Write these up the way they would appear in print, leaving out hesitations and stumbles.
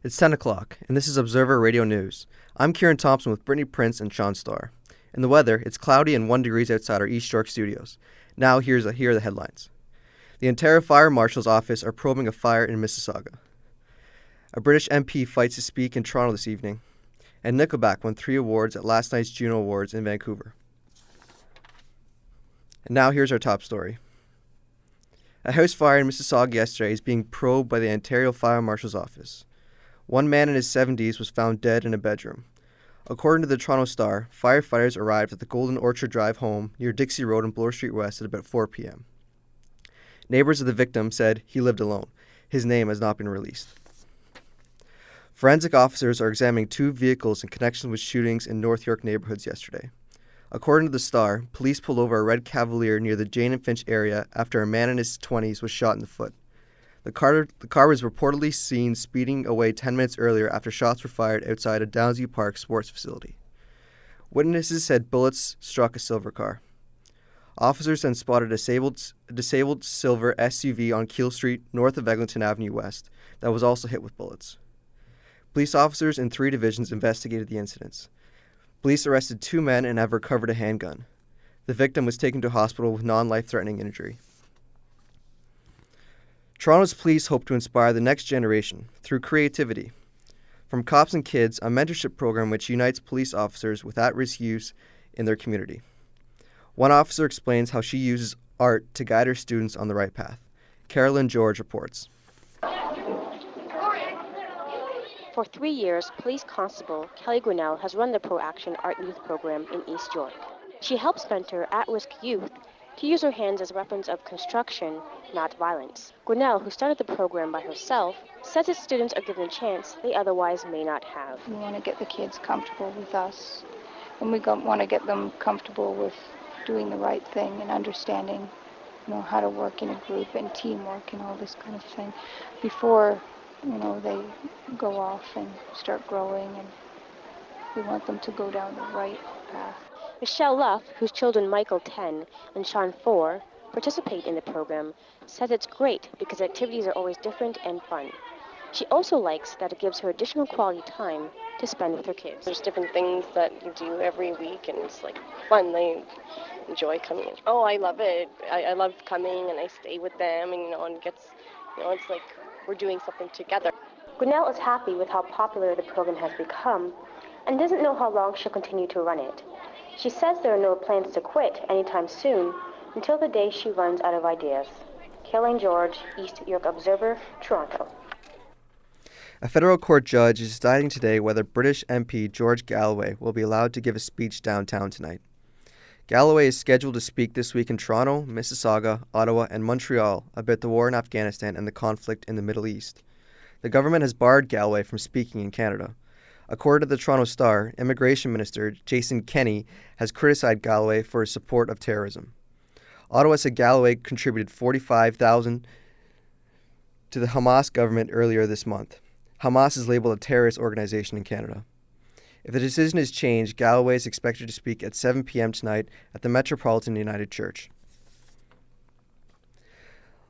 It's 10 o'clock, and this is Observer Radio News. I'm Ciaran Thompson with Brittany Prince and Shawn Starr. In the weather, it's cloudy and 1 degree outside our East York studios. Now, here are the headlines. The Ontario Fire Marshal's Office are probing a fire in Mississauga. A British MP fights to speak in Toronto this evening. And Nickelback won 3 awards at last night's Juno Awards in Vancouver. And now here's our top story. A house fire in Mississauga yesterday is being probed by the Ontario Fire Marshal's Office. One man in his 70s was found dead in a bedroom. According to the Toronto Star, firefighters arrived at the Golden Orchard Drive home near Dixie Road and Bloor Street West at about 4 p.m. Neighbors of the victim said he lived alone. His name has not been released. Forensic officers are examining 2 vehicles in connection with shootings in North York neighborhoods yesterday. According to the Star, police pulled over a red Cavalier near the Jane and Finch area after a man in his 20s was shot in the foot. The car was reportedly seen speeding away 10 minutes earlier after shots were fired outside a Downsview Park sports facility. Witnesses said bullets struck a silver car. Officers then spotted a disabled silver SUV on Keele Street, north of Eglinton Avenue West, that was also hit with bullets. Police officers in 3 divisions investigated the incidents. Police arrested 2 men and have recovered a handgun. The victim was taken to hospital with non-life-threatening injury. Toronto's police hope to inspire the next generation through creativity. From Cops and Kids, a mentorship program which unites police officers with at-risk youth in their community. One officer explains how she uses art to guide her students on the right path. Carolyn George reports. For 3 years, Police Constable Kelly Grinnell has run the Pro Action Art Youth Program in East York. She helps mentor at-risk youth to use her hands as weapons of construction, not violence. Grinnell, who started the program by herself, says its students are given a chance they otherwise may not have. We want to get the kids comfortable with us, and we want to get them comfortable with doing the right thing and understanding, how to work in a group and teamwork and all this kind of thing before, they go off and start growing, and we want them to go down the right path. Michelle Luff, whose children Michael 10 and Sean 4 participate in the program, says it's great because activities are always different and fun. She also likes that it gives her additional quality time to spend with her kids. There's different things that you do every week, and it's fun. They enjoy coming. Oh, I love it. I love coming, and I stay with them, and and it gets, it's like we're doing something together. Grinnell is happy with how popular the program has become and doesn't know how long she'll continue to run it. She says there are no plans to quit anytime soon until the day she runs out of ideas. Caroline George, East York Observer, Toronto. A federal court judge is deciding today whether British MP George Galloway will be allowed to give a speech downtown tonight. Galloway is scheduled to speak this week in Toronto, Mississauga, Ottawa, and Montreal about the war in Afghanistan and the conflict in the Middle East. The government has barred Galloway from speaking in Canada. According to the Toronto Star, Immigration Minister Jason Kenney has criticized Galloway for his support of terrorism. Ottawa said Galloway contributed $45,000 to the Hamas government earlier this month. Hamas is labeled a terrorist organization in Canada. If the decision is changed, Galloway is expected to speak at 7 p.m. tonight at the Metropolitan United Church.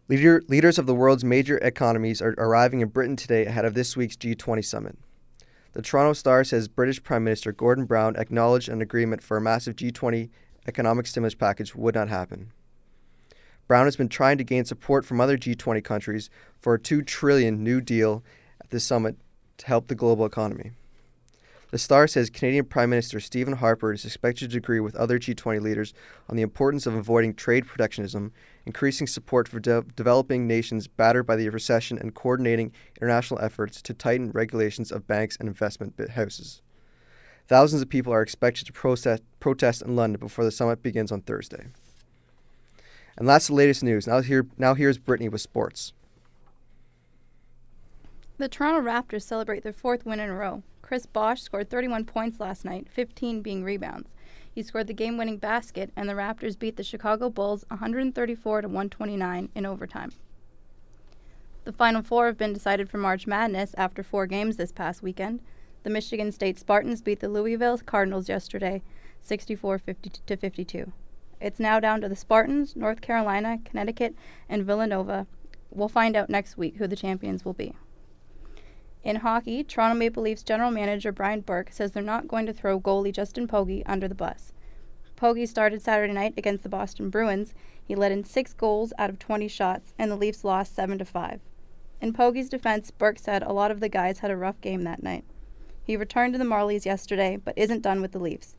Leaders of the world's major economies are arriving in Britain today ahead of this week's G20 summit. The Toronto Star says British Prime Minister Gordon Brown acknowledged an agreement for a massive G20 economic stimulus package would not happen. Brown has been trying to gain support from other G20 countries for a $2 trillion New Deal at the summit to help the global economy. The Star says Canadian Prime Minister Stephen Harper is expected to agree with other G20 leaders on the importance of avoiding trade protectionism, increasing support for developing nations battered by the recession, and coordinating international efforts to tighten regulations of banks and investment houses. Thousands of people are expected to protest in London before the summit begins on Thursday. And that's the latest news. Now here's Brittany with sports. The Toronto Raptors celebrate their 4th win in a row. Chris Bosh scored 31 points last night, 15 being rebounds. He scored the game-winning basket, and the Raptors beat the Chicago Bulls 134-129 in overtime. The Final Four have been decided for March Madness after 4 games this past weekend. The Michigan State Spartans beat the Louisville Cardinals yesterday, 64-52. It's now down to the Spartans, North Carolina, Connecticut, and Villanova. We'll find out next week who the champions will be. In hockey, Toronto Maple Leafs general manager Brian Burke says they're not going to throw goalie Justin Pogge under the bus. Pogge started Saturday night against the Boston Bruins. He let in 6 goals out of 20 shots, and the Leafs lost 7-5. In Pogge's defense, Burke said a lot of the guys had a rough game that night. He returned to the Marlies yesterday, but isn't done with the Leafs.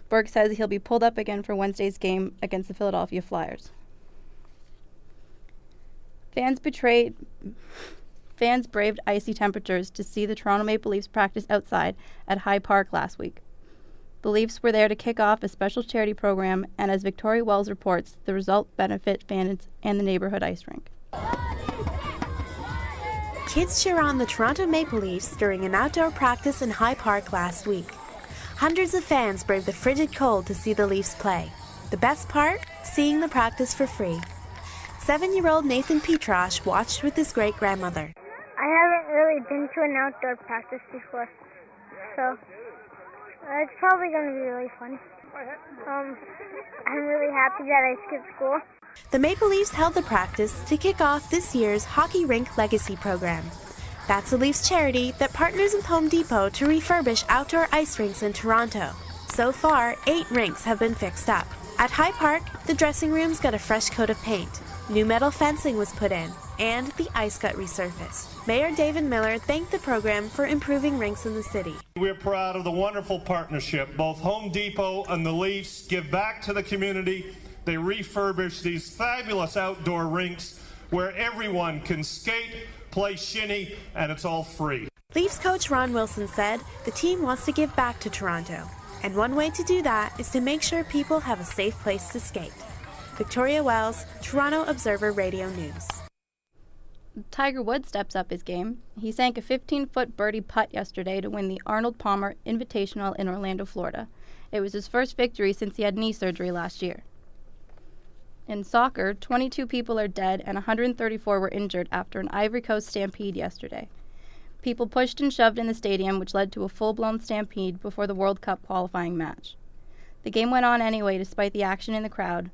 Burke says he'll be pulled up again for Wednesday's game against the Philadelphia Flyers. Fans braved icy temperatures to see the Toronto Maple Leafs practice outside at High Park last week. The Leafs were there to kick off a special charity program, and as Victoria Wells reports, the result benefit fans and the neighborhood ice rink. Kids cheer on the Toronto Maple Leafs during an outdoor practice in High Park last week. Hundreds of fans braved the frigid cold to see the Leafs play. The best part? Seeing the practice for free. 7-year-old Nathan Petrosh watched with his great-grandmother. I haven't really been to an outdoor practice before, so it's probably going to be really fun. I'm really happy that I skipped school. The Maple Leafs held the practice to kick off this year's Hockey Rink Legacy program. That's a Leafs charity that partners with Home Depot to refurbish outdoor ice rinks in Toronto. So far, 8 rinks have been fixed up. At High Park, the dressing rooms got a fresh coat of paint. New metal fencing was put in, and the ice got resurfaced. Mayor David Miller thanked the program for improving rinks in the city. We're proud of the wonderful partnership. Both Home Depot and the Leafs give back to the community. They refurbish these fabulous outdoor rinks where everyone can skate, play shinny, and it's all free. Leafs coach Ron Wilson said the team wants to give back to Toronto, and one way to do that is to make sure people have a safe place to skate. Victoria Wells, Toronto Observer Radio News. Tiger Woods steps up his game. He sank a 15-foot birdie putt yesterday to win the Arnold Palmer Invitational in Orlando, Florida. It was his first victory since he had knee surgery last year. In soccer, 22 people are dead and 134 were injured after an Ivory Coast stampede yesterday. People pushed and shoved in the stadium, which led to a full-blown stampede before the World Cup qualifying match. The game went on anyway despite the action in the crowd.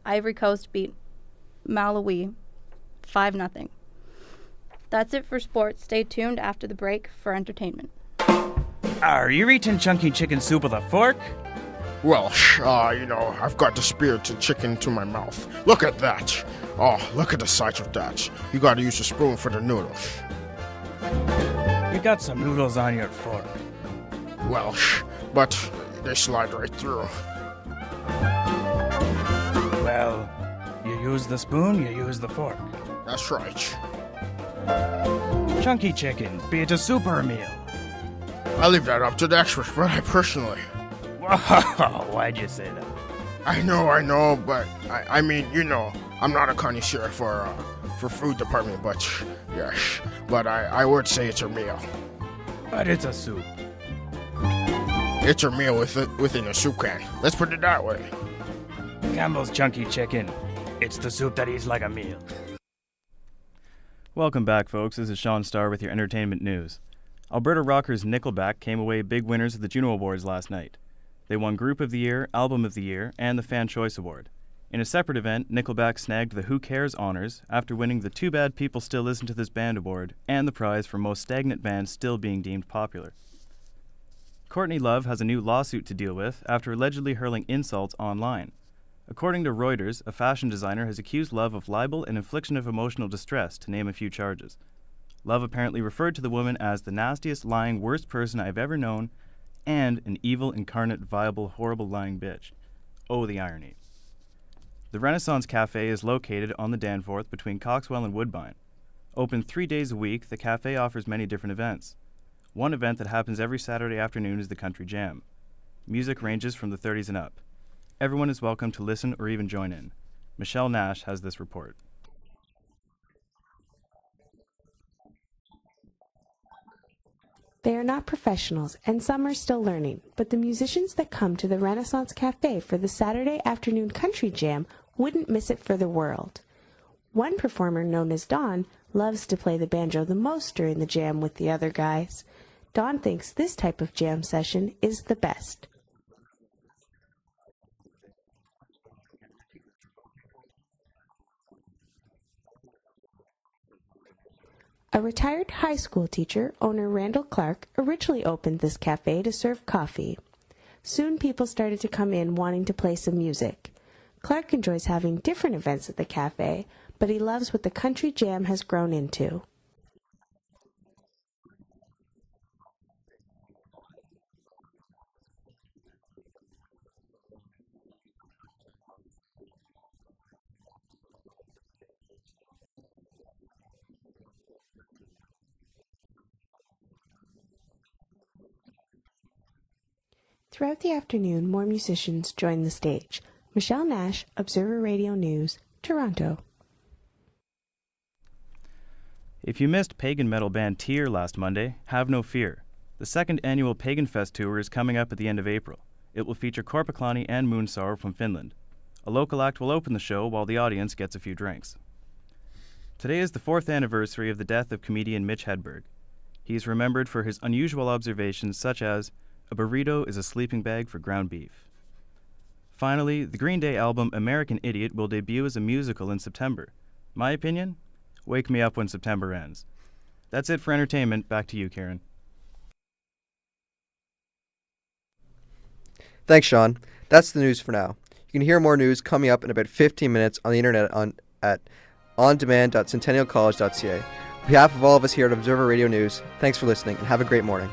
Ivory Coast beat Malawi 5-0. That's it for sports. Stay tuned after the break for entertainment. Are you eating chunky chicken soup with a fork? Well, I've got the spirited chicken to my mouth. Look at that. Oh, look at the size of that. You gotta use a spoon for the noodles. You got some noodles on your fork. Well, but they slide right through. Well, you use the spoon, you use the fork. That's right. Chunky chicken, be it a soup or a meal. I leave that up to the experts, but I personally... Why'd you say that? I know, but I mean, I'm not a connoisseur for food department, but yes, but I would say it's a meal. But it's a soup. It's a meal within a soup can. Let's put it that way. Campbell's Chunky Chicken. It's the soup that eats like a meal. Welcome back, folks. This is Shawn Starr with your entertainment news. Alberta rockers Nickelback came away big winners of the Juno Awards last night. They won Group of the Year, Album of the Year, and the Fan Choice Award. In a separate event, Nickelback snagged the Who Cares honors after winning the Too Bad People Still Listen to This Band award and the prize for Most Stagnant Band Still Being Deemed Popular. Courtney Love has a new lawsuit to deal with after allegedly hurling insults online. According to Reuters, a fashion designer has accused Love of libel and infliction of emotional distress, to name a few charges. Love apparently referred to the woman as the nastiest, lying, worst person I've ever known and an evil, incarnate, viable, horrible lying bitch. Oh, the irony. The Renaissance Cafe is located on the Danforth between Coxwell and Woodbine. Open 3 days a week, the cafe offers many different events. One event that happens every Saturday afternoon is the Country Jam. Music ranges from the 30s and up. Everyone is welcome to listen or even join in. Michelle Nash has this report. They are not professionals, and some are still learning, but the musicians that come to the Renaissance Cafe for the Saturday afternoon country jam wouldn't miss it for the world. One performer, known as Dawn, loves to play the banjo the most during the jam with the other guys. Dawn thinks this type of jam session is the best. A retired high school teacher, owner Randall Clark, originally opened this cafe to serve coffee. Soon people started to come in wanting to play some music. Clark enjoys having different events at the cafe, but he loves what the country jam has grown into. Throughout the afternoon, more musicians joined the stage. Michelle Nash, Observer Radio News, Toronto. If you missed pagan metal band Tyr last Monday, have no fear. The second annual Pagan Fest tour is coming up at the end of April. It will feature Korpiklani and Moonsorrow from Finland. A local act will open the show while the audience gets a few drinks. Today is the 4th anniversary of the death of comedian Mitch Hedberg. He is remembered for his unusual observations such as, "A burrito is a sleeping bag for ground beef." Finally, the Green Day album American Idiot will debut as a musical in September. My opinion? Wake me up when September ends. That's it for entertainment. Back to you, Ciaran. Thanks, Shawn. That's the news for now. You can hear more news coming up in about 15 minutes on the internet at ondemand.centennialcollege.ca. On behalf of all of us here at Observer Radio News, thanks for listening and have a great morning.